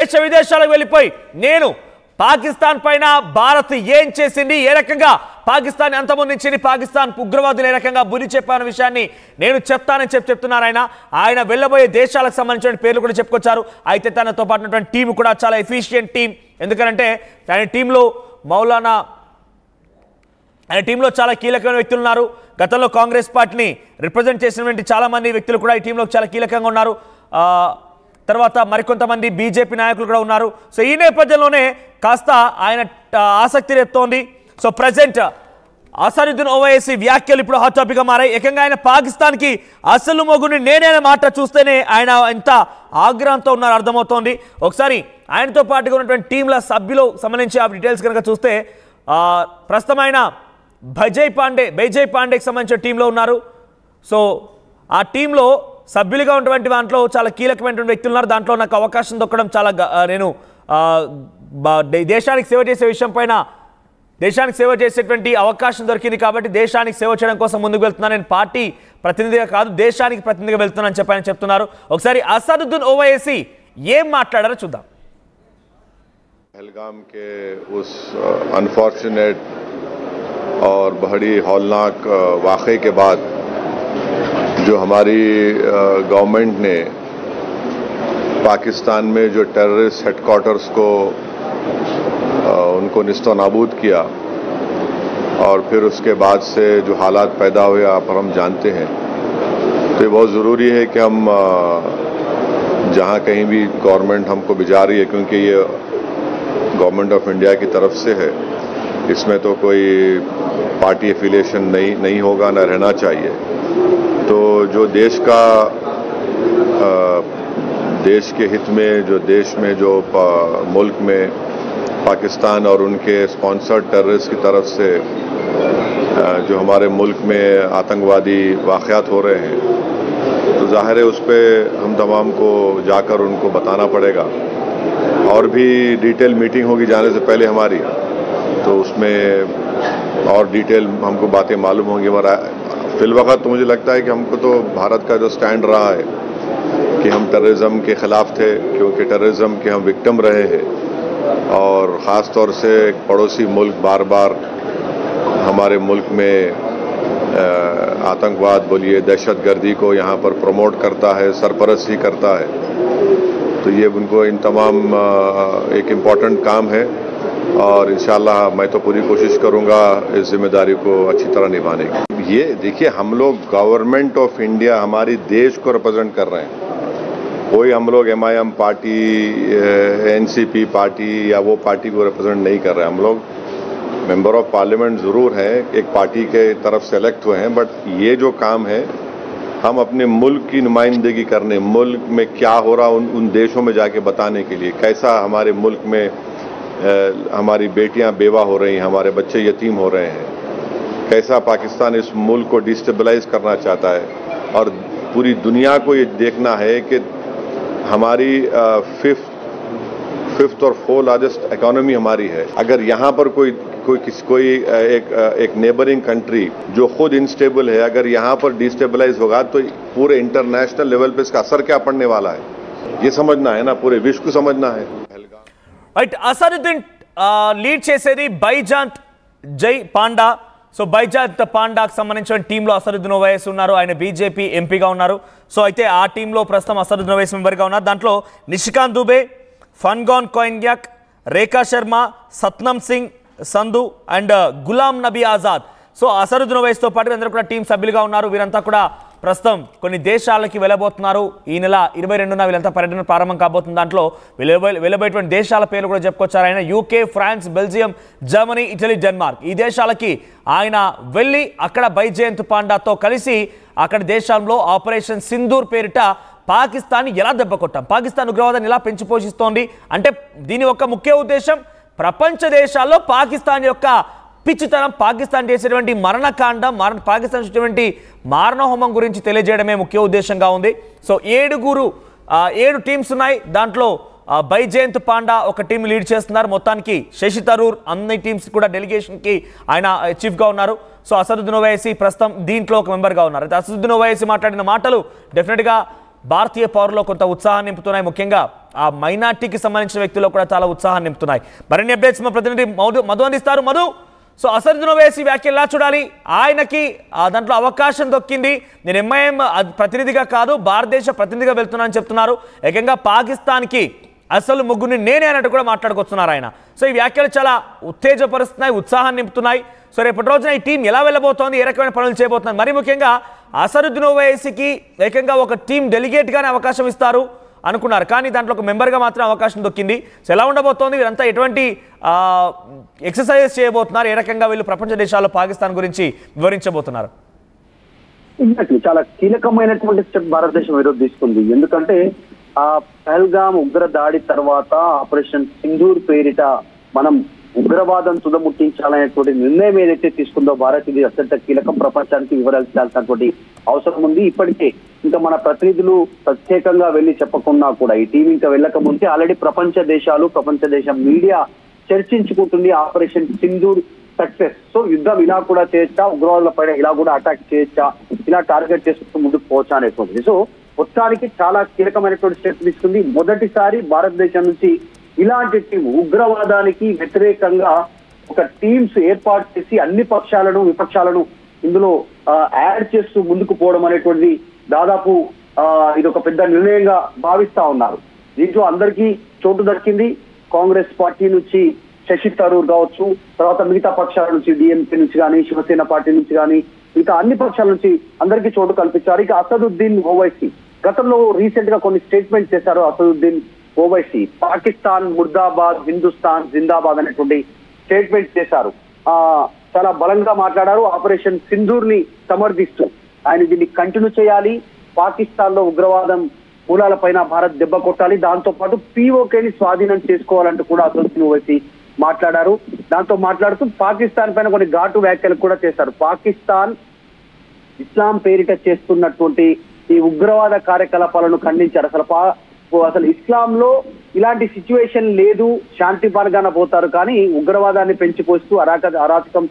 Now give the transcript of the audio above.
దేశ విదేశాలకు వెళ్ళిపోయి నేను పాకిస్తాన్ పైన భారత్ ఏం చేసింది, ఏ రకంగా పాకిస్తాన్ అంతమొందించింది, పాకిస్తాన్ ఉగ్రవాదులు ఏ రకంగా బురి చెప్పాన విషయాన్ని నేను చెప్తానని చెప్తున్నారు. ఆయన వెళ్ళబోయే దేశాలకు సంబంధించిన పేర్లు కూడా చెప్పుకొచ్చారు. అయితే తనతో పాటు ఉన్నటువంటి టీం కూడా చాలా ఎఫిషియెంట్ టీం. ఎందుకంటే ఆయన టీంలో చాలా కీలకమైన వ్యక్తులు ఉన్నారు. గతంలో కాంగ్రెస్ పార్టీని రిప్రజెంట్ చేసినటువంటి చాలా మంది వ్యక్తులు కూడా ఈ టీంలో చాలా కీలకంగా ఉన్నారు. తర్వాత మరికొంతమంది బీజేపీ నాయకులు కూడా ఉన్నారు. సో ఈ నేపథ్యంలోనే కాస్త ఆయన ఆసక్తి రేపుతోంది. సో ప్రజెంట్ అసదుద్దీన్ ఓవైసీ వ్యాఖ్యలు ఇప్పుడు హాట్ టాపిక్గా మారాయి. ఏకంగా ఆయన పాకిస్తాన్కి అసలు మొగుని నేనే మాట చూస్తేనే ఆయన ఎంత ఆగ్రహంతో ఉన్నారో అర్థమవుతోంది. ఒకసారి ఆయనతో పాటుగా ఉన్నటువంటి టీంల సభ్యులు సంబంధించి ఆ డీటెయిల్స్ కనుక చూస్తే ప్రస్తుతం ఆయన బైజయ్ పాండేకి సంబంధించిన టీంలో ఉన్నారు. సో ఆ టీంలో సభ్యులుగా ఉన్నటువంటి దాంట్లో చాలా కీలకమైనటువంటి వ్యక్తులు ఉన్నారు. దాంట్లో నాకు అవకాశం దొక్కడం చాలా నేను దేశానికి సేవ చేసే విషయం పైన దేశానికి సేవ చేసేటువంటి అవకాశం దొరికింది కాబట్టి దేశానికి సేవ చేయడం కోసం ముందుకు వెళ్తున్నాను. నేను పార్టీ ప్రతినిధిగా కాదు దేశానికి ప్రతినిధిగా వెళ్తున్నానని చెప్పని చెప్తున్నారు. ఒకసారి అసదుద్దీన్ ఓవైసీ ఏం మాట్లాడారో చూద్దాం. पहलगाम के उस अनफॉर्चुनेट और बड़ी हौलनाक वाक़े के बाद जो हमारी गवर्नमेंट ने पाकिस्तान में जो टेररिस्ट हेडक्वार्टर्स को उनको निस्तो नाबूद किया और फिर उसके बाद से जो हालात पैदा हुए आप हम जानते हैं, तो ये बहुत ज़रूरी है कि हम जहाँ कहीं भी गवर्नमेंट हमको भिजा रही है, क्योंकि ये गवर्नमेंट ऑफ इंडिया की तरफ से है, इसमें तो कोई पार्टी एफिलिएशन नहीं होगा, ना रहना चाहिए. तो जो देश का देश के हित में जो देश में जो मुल्क में पाकिस्तान और उनके स्पॉन्सर्ड टेररिस्ट की तरफ से जो हमारे मुल्क में आतंकवादी वाक़यात हो रहे हैं, तो ज़ाहिर है उस पर हम तमाम को जाकर उनको बताना पड़ेगा. और भी डिटेल मीटिंग होगी जाने से पहले हमारी, तो उसमें और डिटेल हमको बातें मालूम होंगी. हमारा फिलवक़्त तो मुझे लगता है कि हमको तो भारत का जो स्टैंड रहा है कि हम टेररिज्म के ख़िलाफ़ थे, क्योंकि टेररिज्म के हम विक्टिम रहे हैं और ख़ास तौर से एक पड़ोसी मुल्क बार बार हमारे मुल्क में आतंकवाद बोलिए दहशतगर्दी को यहाँ पर प्रमोट करता है, सरपरस्ती करता है. तो ये उनको इन तमाम एक इम्पॉर्टेंट काम है और इंशाअल्लाह मैं तो पूरी कोशिश करूँगा इस जिम्मेदारी को अच्छी तरह निभाने की. ये देखिए, हम लोग गवर्नमेंट ऑफ इंडिया हमारी देश को रिप्रेजेंट कर रहे हैं. कोई हम लोग MIM पार्टी, NCP पार्टी या वो पार्टी को रिप्रेजेंट नहीं कर रहे हैं. हम लोग मेंबर ऑफ पार्लियामेंट ज़रूर हैं, एक पार्टी के तरफ सेलेक्ट हुए हैं, बट ये जो काम है हम अपने मुल्क की नुमाइंदगी करने, मुल्क में क्या हो रहा उन देशों में जाके बताने के लिए, कैसा हमारे मुल्क में हमारी बेटियां बेवा हो रही हैं, हमारे बच्चे यतीम हो रहे हैं, कैसा पाकिस्तान इस मुल्क को डिस्टेबलाइज करना चाहता है. और पूरी दुनिया को ये देखना है कि हमारी फिफ्थ और 4th लार्जेस्ट इकोनॉमी हमारी है. अगर यहाँ पर कोई एक नेबरिंग कंट्री जो खुद इनस्टेबल है, अगर यहाँ पर डिस्टेबलाइज होगा तो पूरे इंटरनेशनल लेवल पे इसका असर क्या पड़ने वाला है, ये समझना है ना, पूरे विश्व को समझना है. రైట్, అసదుద్దీన్ లీడ్ చేసేది బైజాయ్ పాండా. సో బైజాయ్ పాండాకు సంబంధించిన టీంలో అసదుద్దీన్ ఓవైసీ ఉన్నారు. ఆయన బీజేపీ ఎంపీగా ఉన్నారు. సో అయితే ఆ టీంలో ప్రస్తుతం అసదుద్దీన్ ఓవైసీ మెంబర్గా ఉన్నారు. దాంట్లో నిషికాంత్ దుబే, ఫన్గాన్ కోయిన్యాక్, రేఖా శర్మ, సత్నం సింగ్ సంధు అండ్ గులాం నబీ ఆజాద్. సో అసదుద్దీన్ ఓవైసీతో పాటు అందరూ కూడా టీం సభ్యులుగా ఉన్నారు. వీరంతా కూడా ప్రస్తుతం కొన్ని దేశాలకి వెళ్ళబోతున్నారు. ఈ నెల 22న వీళ్ళంతా పర్యటన ప్రారంభం కాబోతుంది. దాంట్లో వెళ్ళబోయేటువంటి దేశాల పేర్లు కూడా చెప్పుకొచ్చారు. ఆయన UK, France, Belgium, Germany, Italy, Denmark ఈ దేశాలకి ఆయన వెళ్ళి అక్కడ బైజయంత్ పాండాతో కలిసి అక్కడ దేశంలో ఆపరేషన్ సింధూర్ పేరిట పాకిస్తాన్ ఎలా దెబ్బ కొట్టాం, పాకిస్తాన్ ఉగ్రవాదాన్ని ఎలా పెంచి పోషిస్తోంది అంటే దీని యొక్క ముఖ్య ఉద్దేశం ప్రపంచ దేశాల్లో పాకిస్తాన్ యొక్క పిచ్చితనం, పాకిస్తాన్ చేసేటువంటి మరణకాండం, పాకిస్తాన్ చేసేటువంటి మారణహోమం గురించి తెలియజేయడమే ముఖ్య ఉద్దేశంగా ఉంది. సో 7 టీమ్స్ ఉన్నాయి. దాంట్లో బైజయంత్ పాండా ఒక టీం లీడ్ చేస్తున్నారు. మొత్తానికి శశి థరూర్ అన్ని టీమ్స్ కూడా డెలిగేషన్కి ఆయన చీఫ్గా ఉన్నారు. సో అసదుద్దీన్ ఓవైసీ ప్రస్తుతం దీంట్లో ఒక మెంబర్గా ఉన్నారు. అసదుద్దీన్ ఓవైసీ మాట్లాడిన మాటలు డెఫినెట్గా భారతీయ పౌరుల్లో కొంత ఉత్సాహాన్ని నింపుతున్నాయి. ముఖ్యంగా ఆ మైనార్టీకి సంబంధించిన వ్యక్తుల్లో కూడా చాలా ఉత్సాహాన్ని నింపుతున్నాయి. మరిన్ని అప్డేట్స్ మా ప్రతినిధి మధు అందిస్తారు. మధు, సో అసదుద్దీన్ ఓవైసీ వ్యాఖ్యలు ఎలా చూడాలి? ఆయనకి దాంట్లో అవకాశం దొక్కింది. నేను ఎంఐఎం ప్రతినిధిగా కాదు, భారతదేశ ప్రతినిధిగా వెళ్తున్నానని చెప్తున్నారు. ఏకంగా పాకిస్తాన్కి అసలు ముగ్గురిని నేనే అన్నట్టు కూడా మాట్లాడుకొస్తున్నారు ఆయన. సో ఈ వ్యాఖ్యలు చాలా ఉత్తేజపరుస్తున్నాయి, ఉత్సాహాన్ని నింపుతున్నాయి. సో రేపటి రోజున ఈ టీం ఎలా వెళ్ళబోతోంది, ఏ రకమైన పనులు చేయబోతున్నారు? మరి ముఖ్యంగా అసదుద్దీన్ ఓవైసీకి ఏకంగా ఒక టీం డెలిగేట్గానే అవకాశం ఇస్తారు అనుకున్నారు, కానీ దాంట్లో ఒక మెంబర్గా మాత్రం అవకాశం దొక్కింది. సో ఎలా ఉండబోతోంది? వీరంతా ఎటువంటి ఎక్సర్సైజెస్ చేయబోతున్నారు? ఏ రకంగా వీళ్ళు ప్రపంచ దేశాల్లో పాకిస్తాన్ గురించి వివరించబోతున్నారు? ఎగ్జాక్ట్లీ, చాలా కీలకమైనటువంటి స్టెప్ భారతదేశం ఈరోజు తీసుకుంది. ఎందుకంటే ఆ పహల్గామ్ ఉగ్ర దాడి తర్వాత ఆపరేషన్ సింధూర్ పేరిట మనం ఉగ్రవాదం తుదముట్టించాలనేటువంటి నిర్ణయం ఏదైతే తీసుకుందో భారత్, ఇది అత్యంత కీలకం. ప్రపంచానికి వివరించాల్సినటువంటి అవసరం ఉంది. ఇప్పటికే ఇంకా మన ప్రతినిధులు ప్రత్యేకంగా వెళ్లి చెప్పకుండా కూడా ఈ టీం ఇంకా వెళ్ళక ముందే ఆల్రెడీ ప్రపంచ దేశం మీడియా చర్చించుకుంటుంది ఆపరేషన్ సింధూర్ సక్సెస్. సో యుద్ధం ఇలా కూడా చేయొచ్చా, ఉగ్రవాదుల పైన ఇలా కూడా అటాక్ చేయొచ్చా, ఇలా టార్గెట్ చేసుకుంటూ ముందుకు పోవచ్చా అనేటువంటిది. సో మొత్తానికి చాలా కీలకమైనటువంటి స్టెప్ తీసుకుంది. మొదటిసారి భారతదేశం నుంచి ఇలాంటి టీం ఉగ్రవాదానికి వ్యతిరేకంగా ఒక టీమ్స్ ఏర్పాటు చేసి అన్ని పక్షాలను విపక్షాలను ఇందులో యాడ్ చేస్తూ ముందుకు పోవడం అనేటువంటిది దాదాపు ఇది ఒక పెద్ద నిర్ణయంగా భావిస్తా ఉన్నారు. దీంట్లో అందరికీ చోటు దక్కింది. కాంగ్రెస్ పార్టీ నుంచి శశి థరూర్ కావచ్చు, తర్వాత మిగతా పక్షాల నుంచి డిఎంకే నుంచి కానీ, శివసేన పార్టీ నుంచి కానీ, ఇంకా అన్ని పక్షాల నుంచి అందరికీ చోటు కల్పించారు. ఇక అసదుద్దీన్ ఓవైసీ గతంలో రీసెంట్ గా కొన్ని స్టేట్మెంట్ చేశారు. అసదుద్దీన్ ఓవైసీ పాకిస్తాన్ ముర్దాబాద్, హిందుస్థాన్ జిందాబాద్ అనేటువంటి స్టేట్మెంట్ చేశారు. చాలా బలంగా మాట్లాడారు. ఆపరేషన్ సింధూర్ ని సమర్థిస్తూ ఆయన దీన్ని కంటిన్యూ చేయాలి, పాకిస్తాన్ లో ఉగ్రవాదం మూలాలపైన భారత్ దెబ్బ కొట్టాలి, దాంతో పాటు పీఓకేని స్వాధీనం చేసుకోవాలంటూ కూడా అసదుద్దీన్ ఓవైసీ మాట్లాడారు. దాంతో మాట్లాడుతూ పాకిస్తాన్ పైన కొన్ని ఘాటు వ్యాఖ్యలు కూడా చేశారు. పాకిస్తాన్ ఇస్లాం పేరిట చేస్తున్నటువంటి ఈ ఉగ్రవాద కార్యకలాపాలను ఖండించారు. అసలు ఇస్లాంలో ఇలాంటి సిచ్యువేషన్ లేదు, శాంతి మార్గాన పోతారు, కానీ ఉగ్రవాదాన్ని పెంచిపోస్తూ అరాచకం